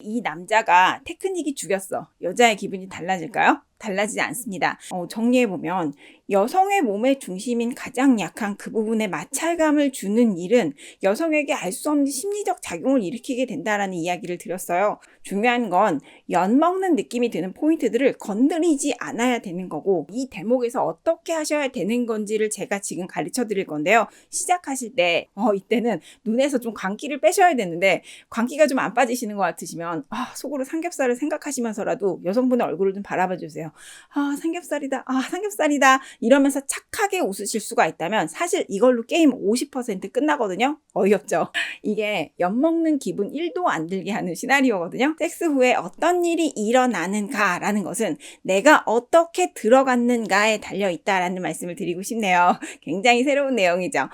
이 남자가 테크닉이 죽였어. 여자의 기분이 달라질까요? 달라지지 않습니다. 정리해보면 여성의 몸의 중심인 가장 약한 그 부분에 마찰감을 주는 일은 여성에게 알 수 없는 심리적 작용을 일으키게 된다라는 이야기를 드렸어요. 중요한 건 엿먹는 느낌이 드는 포인트들을 건드리지 않아야 되는 거고, 이 대목에서 어떻게 하셔야 되는 건지를 제가 지금 가르쳐 드릴 건데요. 시작하실 때 이때는 눈에서 좀 광기를 빼셔야 되는데 광기가 좀 안 빠지시는 것 같으시면 속으로 삼겹살을 생각하시면서라도 여성분의 얼굴을 좀 바라봐 주세요. 삼겹살이다. 삼겹살이다. 이러면서 착하게 웃으실 수가 있다면 사실 이걸로 게임 50% 끝나거든요. 어이없죠? 이게 엿먹는 기분 1도 안 들게 하는 시나리오거든요. 섹스 후에 어떤 일이 일어나는가라는 것은 내가 어떻게 들어갔는가에 달려있다라는 말씀을 드리고 싶네요. 굉장히 새로운 내용이죠.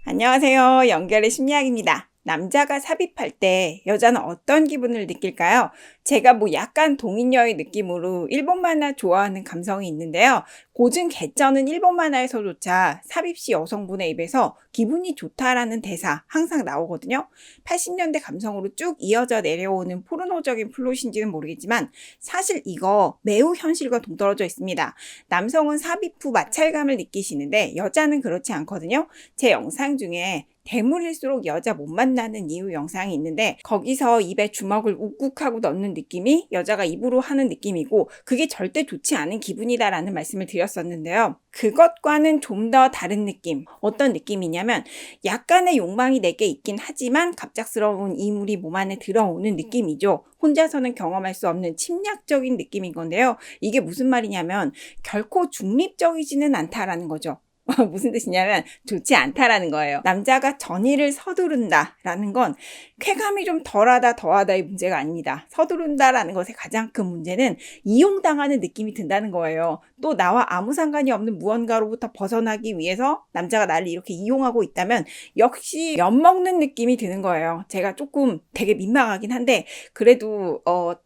안녕하세요. 연결의 심리학입니다. 남자가 삽입할 때 여자는 어떤 기분을 느낄까요? 제가 약간 동인녀의 느낌으로 일본 만화 좋아하는 감성이 있는데요. 고증 개쩌는 일본 만화에서조차 삽입 시 여성분의 입에서 기분이 좋다라는 대사 항상 나오거든요. 80년대 감성으로 쭉 이어져 내려오는 포르노적인 플롯인지는 모르겠지만 사실 이거 매우 현실과 동떨어져 있습니다. 남성은 삽입 후 마찰감을 느끼시는데 여자는 그렇지 않거든요. 제 영상 중에 대물일수록 여자 못 만나는 이유 영상이 있는데 거기서 입에 주먹을 욱욱하고 넣는 느낌이 여자가 입으로 하는 느낌이고 그게 절대 좋지 않은 기분이다라는 말씀을 드렸었는데요. 그것과는 좀 더 다른 느낌. 어떤 느낌이냐면 약간의 욕망이 내게 있긴 하지만 갑작스러운 이물이 몸 안에 들어오는 느낌이죠. 혼자서는 경험할 수 없는 침략적인 느낌인 건데요. 이게 무슨 말이냐면 결코 중립적이지는 않다라는 거죠. 무슨 뜻이냐면 좋지 않다라는 거예요. 남자가 전의를 서두른다라는 건 쾌감이 좀 덜하다 더하다의 문제가 아닙니다. 서두른다라는 것의 가장 큰 문제는 이용당하는 느낌이 든다는 거예요. 또 나와 아무 상관이 없는 무언가로부터 벗어나기 위해서 남자가 나를 이렇게 이용하고 있다면 역시 엿먹는 느낌이 드는 거예요. 제가 조금 되게 민망하긴 한데 그래도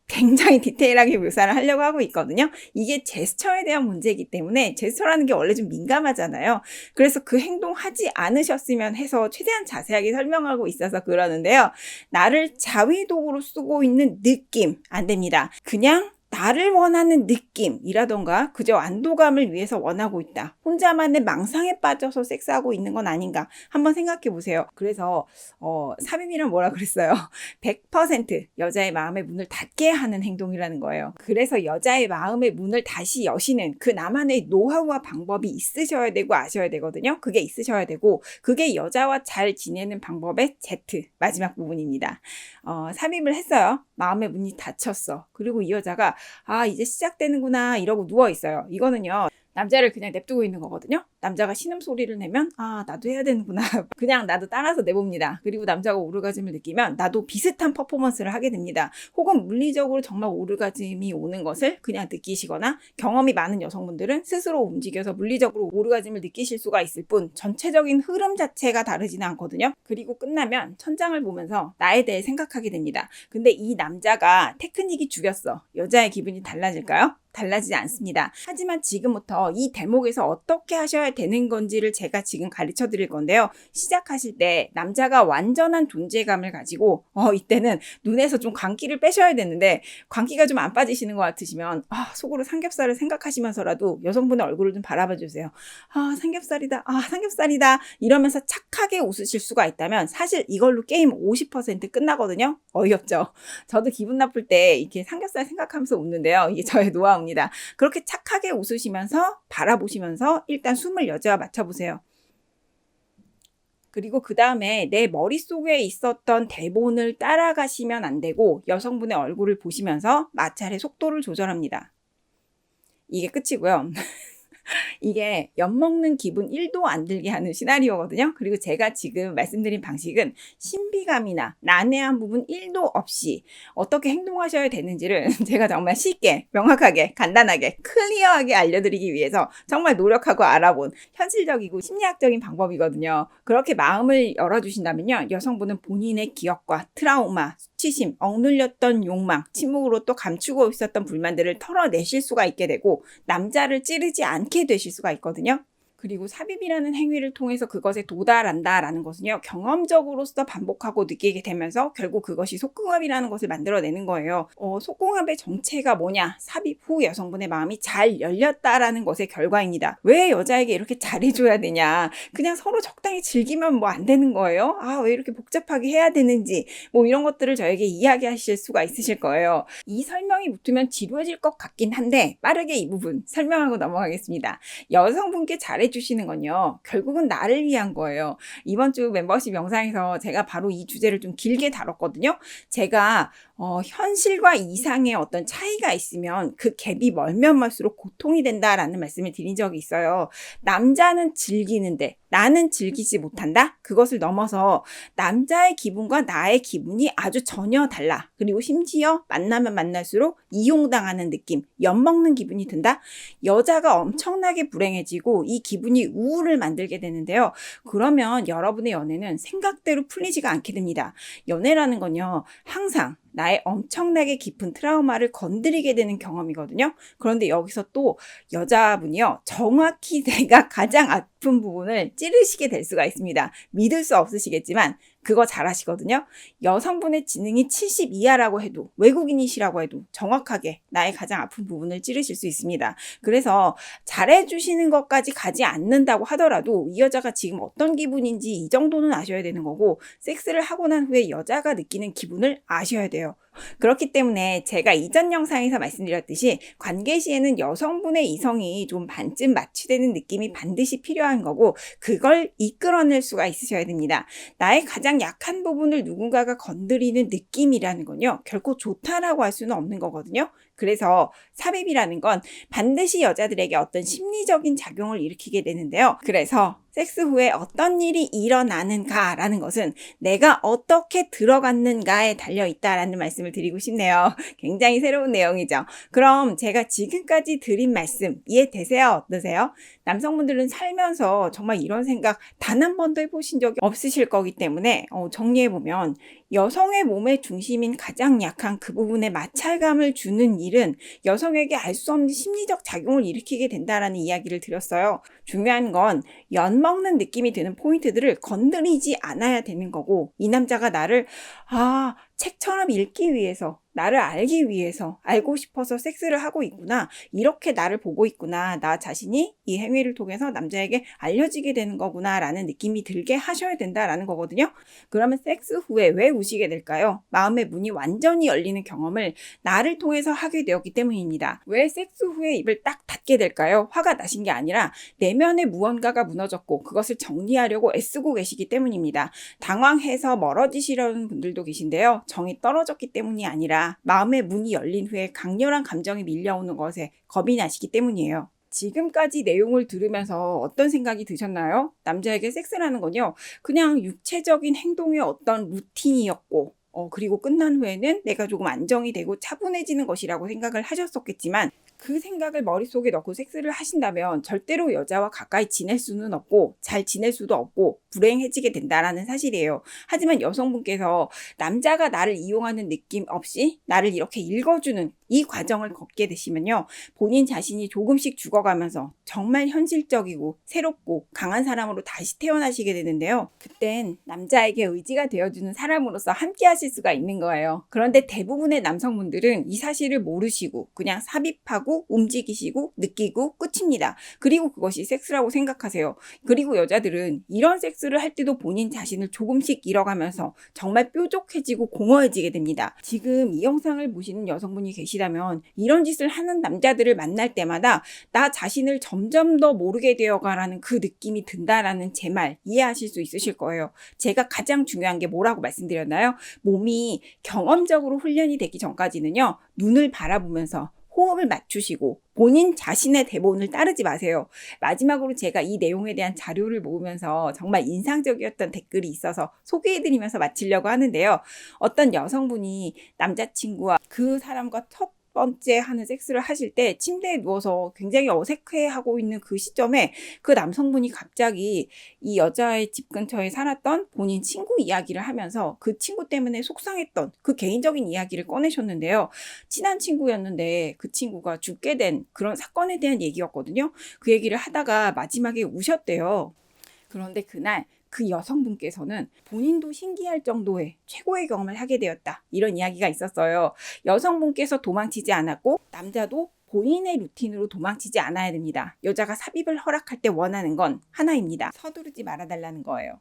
굉장히 디테일하게 묘사를 하려고 하고 있거든요. 이게 제스처에 대한 문제이기 때문에 제스처라는 게 원래 좀 민감하잖아요. 그래서 그 행동 하지 않으셨으면 해서 최대한 자세하게 설명하고 있어서 그러는데요. 나를 자위도구로 쓰고 있는 느낌 안 됩니다. 그냥 나를 원하는 느낌이라던가 그저 안도감을 위해서 원하고 있다. 혼자만의 망상에 빠져서 섹스하고 있는 건 아닌가 한번 생각해 보세요. 그래서 삽입이란 뭐라 그랬어요? 100% 여자의 마음의 문을 닫게 하는 행동이라는 거예요. 그래서 여자의 마음의 문을 다시 여시는 그 나만의 노하우와 방법이 있으셔야 되고 아셔야 되거든요. 그게 있으셔야 되고 그게 여자와 잘 지내는 방법의 Z 마지막 부분입니다. 삽입을 했어요. 마음의 문이 닫혔어. 그리고 이 여자가 이제 시작되는구나 이러고 누워있어요. 이거는요. 남자를 그냥 냅두고 있는 거거든요. 남자가 신음소리를 내면 나도 해야 되는구나. 그냥 나도 따라서 내봅니다. 그리고 남자가 오르가즘을 느끼면 나도 비슷한 퍼포먼스를 하게 됩니다. 혹은 물리적으로 정말 오르가즘이 오는 것을 그냥 느끼시거나 경험이 많은 여성분들은 스스로 움직여서 물리적으로 오르가즘을 느끼실 수가 있을 뿐 전체적인 흐름 자체가 다르지는 않거든요. 그리고 끝나면 천장을 보면서 나에 대해 생각하게 됩니다. 근데 이 남자가 테크닉이 죽였어. 여자의 기분이 달라질까요? 달라지지 않습니다. 하지만 지금부터 이 대목에서 어떻게 하셔야 되는 건지를 제가 지금 가르쳐 드릴 건데요. 시작하실 때 남자가 완전한 존재감을 가지고 이때는 눈에서 좀 광기를 빼셔야 되는데 광기가 좀 안 빠지시는 것 같으시면 속으로 삼겹살을 생각하시면서라도 여성분의 얼굴을 좀 바라봐 주세요. 삼겹살이다. 삼겹살이다. 이러면서 착하게 웃으실 수가 있다면 사실 이걸로 게임 50% 끝나거든요. 어이없죠? 저도 기분 나쁠 때 이렇게 삼겹살 생각하면서 웃는데요. 이게 저의 노하우 입니다. 그렇게 착하게 웃으시면서 바라보시면서 일단 숨을 여자와 맞춰보세요. 그리고 그 다음에 내 머릿속에 있었던 대본을 따라가시면 안 되고 여성분의 얼굴을 보시면서 마찰의 속도를 조절합니다. 이게 끝이고요. 이게 엿먹는 기분 1도 안 들게 하는 시나리오거든요. 그리고 제가 지금 말씀드린 방식은 신비감이나 난해한 부분 1도 없이 어떻게 행동하셔야 되는지를 제가 정말 쉽게 명확하게 간단하게 클리어하게 알려드리기 위해서 정말 노력하고 알아본 현실적이고 심리학적인 방법이거든요. 그렇게 마음을 열어주신다면요. 여성분은 본인의 기억과 트라우마, 수치심, 억눌렸던 욕망, 침묵으로 또 감추고 있었던 불만들을 털어내실 수가 있게 되고 남자를 찌르지 않게 되실 수가 있거든요. 그리고 삽입이라는 행위를 통해서 그것에 도달한다라는 것은요, 경험적으로서 반복하고 느끼게 되면서 결국 그것이 속궁합이라는 것을 만들어내는 거예요. 속궁합의 정체가 뭐냐? 삽입 후 여성분의 마음이 잘 열렸다라는 것의 결과입니다. 왜 여자에게 이렇게 잘해줘야 되냐? 그냥 서로 적당히 즐기면 뭐 안 되는 거예요? 왜 이렇게 복잡하게 해야 되는지 뭐 이런 것들을 저에게 이야기하실 수가 있으실 거예요. 이 설명이 붙으면 지루해질 것 같긴 한데 빠르게 이 부분 설명하고 넘어가겠습니다. 여성분께 잘해주시는 건요, 결국은 나를 위한 거예요. 이번 주 멤버십 영상에서 제가 바로 이 주제를 좀 길게 다뤘거든요. 제가 현실과 이상의 어떤 차이가 있으면 그 갭이 멀면 멀수록 고통이 된다라는 말씀을 드린 적이 있어요. 남자는 즐기는데 나는 즐기지 못한다? 그것을 넘어서 남자의 기분과 나의 기분이 아주 전혀 달라. 그리고 심지어 만나면 만날수록 이용당하는 느낌, 엿먹는 기분이 든다? 여자가 엄청나게 불행해지고 이 기분이 우울을 만들게 되는데요. 그러면 여러분의 연애는 생각대로 풀리지가 않게 됩니다. 연애라는 건요, 항상 나의 엄청나게 깊은 트라우마를 건드리게 되는 경험이거든요. 그런데 여기서 또 여자분이요, 정확히 내가 가장 아픈 부분을 찌르시게 될 수가 있습니다. 믿을 수 없으시겠지만 그거 잘 아시거든요. 여성분의 지능이 70 이하라고 해도, 외국인이시라고 해도 정확하게 나의 가장 아픈 부분을 찌르실 수 있습니다. 그래서 잘해주시는 것까지 가지 않는다고 하더라도 이 여자가 지금 어떤 기분인지 이 정도는 아셔야 되는 거고, 섹스를 하고 난 후에 여자가 느끼는 기분을 아셔야 돼요. 그렇기 때문에 제가 이전 영상에서 말씀드렸듯이 관계 시에는 여성분의 이성이 좀 반쯤 마취되는 느낌이 반드시 필요한 거고, 그걸 이끌어낼 수가 있으셔야 됩니다. 나의 가장 약한 부분을 누군가가 건드리는 느낌이라는 건요, 결코 좋다라고 할 수는 없는 거거든요. 그래서 삽입이라는 건 반드시 여자들에게 어떤 심리적인 작용을 일으키게 되는데요. 그래서 섹스 후에 어떤 일이 일어나는가라는 것은 내가 어떻게 들어갔는가에 달려있다라는 말씀을 드리고 싶네요. 굉장히 새로운 내용이죠. 그럼 제가 지금까지 드린 말씀 이해되세요? 어떠세요? 남성분들은 살면서 정말 이런 생각 단 한 번도 해보신 적이 없으실 거기 때문에 정리해보면, 여성의 몸의 중심인 가장 약한 그 부분에 마찰감을 주는 일은 여성에게 알 수 없는 심리적 작용을 일으키게 된다라는 이야기를 드렸어요. 중요한 건 엿먹는 느낌이 드는 포인트들을 건드리지 않아야 되는 거고, 이 남자가 나를 책처럼 읽기 위해서, 나를 알기 위해서, 알고 싶어서 섹스를 하고 있구나, 이렇게 나를 보고 있구나, 나 자신이 이 행위를 통해서 남자에게 알려지게 되는 거구나 라는 느낌이 들게 하셔야 된다라는 거거든요. 그러면 섹스 후에 왜 우시게 될까요? 마음의 문이 완전히 열리는 경험을 나를 통해서 하게 되었기 때문입니다. 왜 섹스 후에 입을 딱 닫게 될까요? 화가 나신 게 아니라 내면의 무언가가 무너졌고 그것을 정리하려고 애쓰고 계시기 때문입니다. 당황해서 멀어지시려는 분들도 계신데요, 정이 떨어졌기 때문이 아니라 마음의 문이 열린 후에 강렬한 감정이 밀려오는 것에 겁이 나시기 때문이에요. 지금까지 내용을 들으면서 어떤 생각이 드셨나요? 남자에게 섹스라는 건요, 그냥 육체적인 행동의 어떤 루틴이었고, 그리고 끝난 후에는 내가 조금 안정이 되고 차분해지는 것이라고 생각을 하셨었겠지만, 그 생각을 머릿속에 넣고 섹스를 하신다면 절대로 여자와 가까이 지낼 수는 없고 잘 지낼 수도 없고 불행해지게 된다라는 사실이에요. 하지만 여성분께서 남자가 나를 이용하는 느낌 없이 나를 이렇게 읽어주는 이 과정을 걷게 되시면요, 본인 자신이 조금씩 죽어가면서 정말 현실적이고 새롭고 강한 사람으로 다시 태어나시게 되는데요, 그땐 남자에게 의지가 되어주는 사람으로서 함께 하실 수가 있는 거예요. 그런데 대부분의 남성분들은 이 사실을 모르시고 그냥 삽입하고 움직이시고 느끼고 끝입니다. 그리고 그것이 섹스라고 생각하세요. 그리고 여자들은 이런 섹스를 할 때도 본인 자신을 조금씩 잃어가면서 정말 뾰족해지고 공허해지게 됩니다. 지금 이 영상을 보시는 여성분이 계시다면 이런 짓을 하는 남자들을 만날 때마다 나 자신을 점점 더 모르게 되어가라는 그 느낌이 든다라는 제 말 이해하실 수 있으실 거예요. 제가 가장 중요한 게 뭐라고 말씀드렸나요? 몸이 경험적으로 훈련이 되기 전까지는요, 눈을 바라보면서 호흡을 맞추시고 본인 자신의 대본을 따르지 마세요. 마지막으로 제가 이 내용에 대한 자료를 모으면서 정말 인상적이었던 댓글이 있어서 소개해드리면서 마치려고 하는데요. 어떤 여성분이 남자친구와 그 사람과 첫 번째 하는 섹스를 하실 때 침대에 누워서 굉장히 어색해하고 있는 그 시점에 그 남성분이 갑자기 이 여자의 집 근처에 살았던 본인 친구 이야기를 하면서 그 친구 때문에 속상했던 그 개인적인 이야기를 꺼내셨는데요. 친한 친구였는데 그 친구가 죽게 된 그런 사건에 대한 얘기였거든요. 그 얘기를 하다가 마지막에 우셨대요. 그런데 그날 그 여성분께서는 본인도 신기할 정도의 최고의 경험을 하게 되었다. 이런 이야기가 있었어요. 여성분께서 도망치지 않았고 남자도 본인의 루틴으로 도망치지 않아야 됩니다. 여자가 삽입을 허락할 때 원하는 건 하나입니다. 서두르지 말아달라는 거예요.